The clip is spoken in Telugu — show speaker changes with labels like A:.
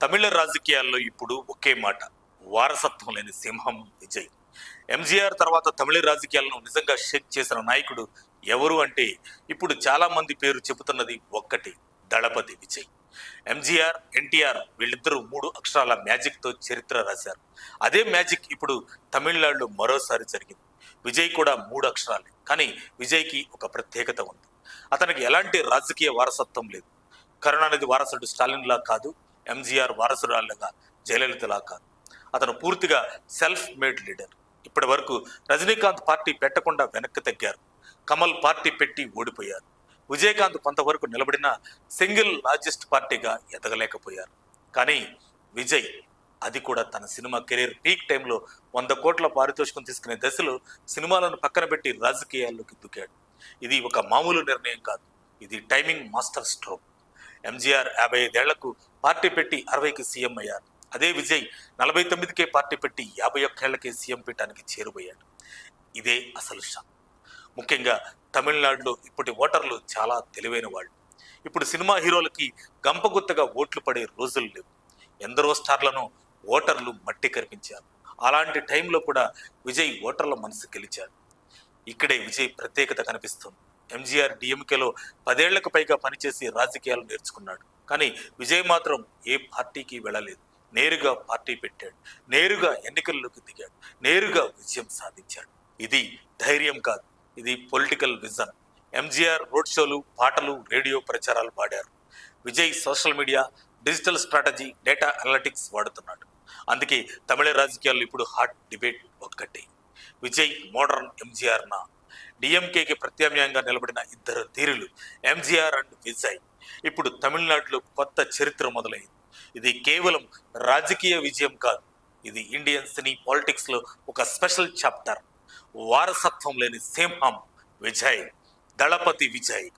A: తమిళ రాజకీయాల్లో ఇప్పుడు ఒకే మాట, వారసత్వం లేని సింహం విజయ్. ఎంజీఆర్ తర్వాత తమిళ రాజకీయాలను నిజంగా షేక్ చేసిన నాయకుడు ఎవరు అంటే ఇప్పుడు చాలా మంది పేరు చెబుతున్నది ఒక్కటి, దళపతి విజయ్. ఎంజీఆర్, ఎన్టీఆర్ వీళ్ళిద్దరూ 3 అక్షరాల మ్యాజిక్ తో చరిత్ర రాశారు. అదే మ్యాజిక్ ఇప్పుడు తమిళనాడులో మరోసారి జరిగింది. విజయ్ కూడా 3 అక్షరాలే, కానీ విజయ్కి ఒక ప్రత్యేకత ఉంది. అతనికి ఎలాంటి రాజకీయ వారసత్వం లేదు. కరుణానిధి వారసుడు స్టాలిన్ లా కాదు, ఎంజీఆర్ వారసురాలుగా జయలలితలా కాదు. అతను పూర్తిగా సెల్ఫ్ మేడ్ లీడర్. ఇప్పటి వరకు రజనీకాంత్ పార్టీ పెట్టకుండా వెనక్కి తగ్గారు, కమల్ పార్టీ పెట్టి ఓడిపోయారు, విజయకాంత్ కొంతవరకు నిలబడిన సింగిల్ లార్జెస్ట్ పార్టీగా ఎదగలేకపోయారు. కానీ విజయ్, అది కూడా తన సినిమా కెరీర్ పీక్ టైంలో 100 కోట్ల పారితోషికం తీసుకునే దశలో సినిమాలను పక్కన పెట్టి రాజకీయాల్లోకి దూకాడు. ఇది ఒక మామూలు నిర్ణయం కాదు, ఇది టైమింగ్ మాస్టర్ స్ట్రోక్. ఎంజీఆర్ 55 ఏళ్లకు పార్టీ పెట్టి 60కి సీఎం అయ్యారు. అదే విజయ్ 49కే పార్టీ పెట్టి 51 ఏళ్లకే సీఎం పీఠానికి చేరువయ్యాడు. ఇదే అసలు షాక్. ముఖ్యంగా తమిళనాడులో ఇప్పటి ఓటర్లు చాలా తెలివైన వాళ్ళు. ఇప్పుడు సినిమా హీరోలకి గంపగుత్తగా ఓట్లు పడే రోజులు లేవు. ఎందరో స్టార్లను ఓటర్లు మట్టి కరిపించారు. అలాంటి టైంలో కూడా విజయ్ ఓటర్ల మనసు గెలిచాడు. ఇక్కడే విజయ్ ప్రత్యేకత కనిపిస్తుంది. ఎంజీఆర్ డిఎంకేలో 10 ఏళ్లకు పైగా పనిచేసి రాజకీయాలు నేర్చుకున్నాడు. కానీ విజయ్ మాత్రం ఏ పార్టీకి వెళ్ళలేదు. నేరుగా పార్టీ పెట్టాడు, నేరుగా ఎన్నికల్లోకి దిగాడు, నేరుగా విజయం సాధించాడు. ఇది ధైర్యం కాదు, ఇది పొలిటికల్ విజన్. ఎంజీఆర్ రోడ్ షోలు, పాటలు, రేడియో ప్రచారాలు పాడారు. Vijay social media, digital strategy, data analytics వాడుతున్నాడు. అందుకే తమిళ రాజకీయాల్లో ఇప్పుడు హాట్ డిబేట్ ఒక్కటే, విజయ్ మోడర్న్, ఎంజీఆర్ నా. డిఎంకేకి ప్రత్యామ్నాయంగా నిలబడిన ఇద్దరు ధీరులు ఎంజీఆర్ అండ్ విజయ్. ఇప్పుడు తమిళనాడులో కొత్త చరిత్ర మొదలైంది. ఇది కేవలం రాజకీయ విజయం కాదు, ఇది ఇండియన్ సినీ పాలిటిక్స్ లో ఒక స్పెషల్ చాప్టర్. వారసత్వం లేని సింహం విజయ్, దళపతి విజయ్.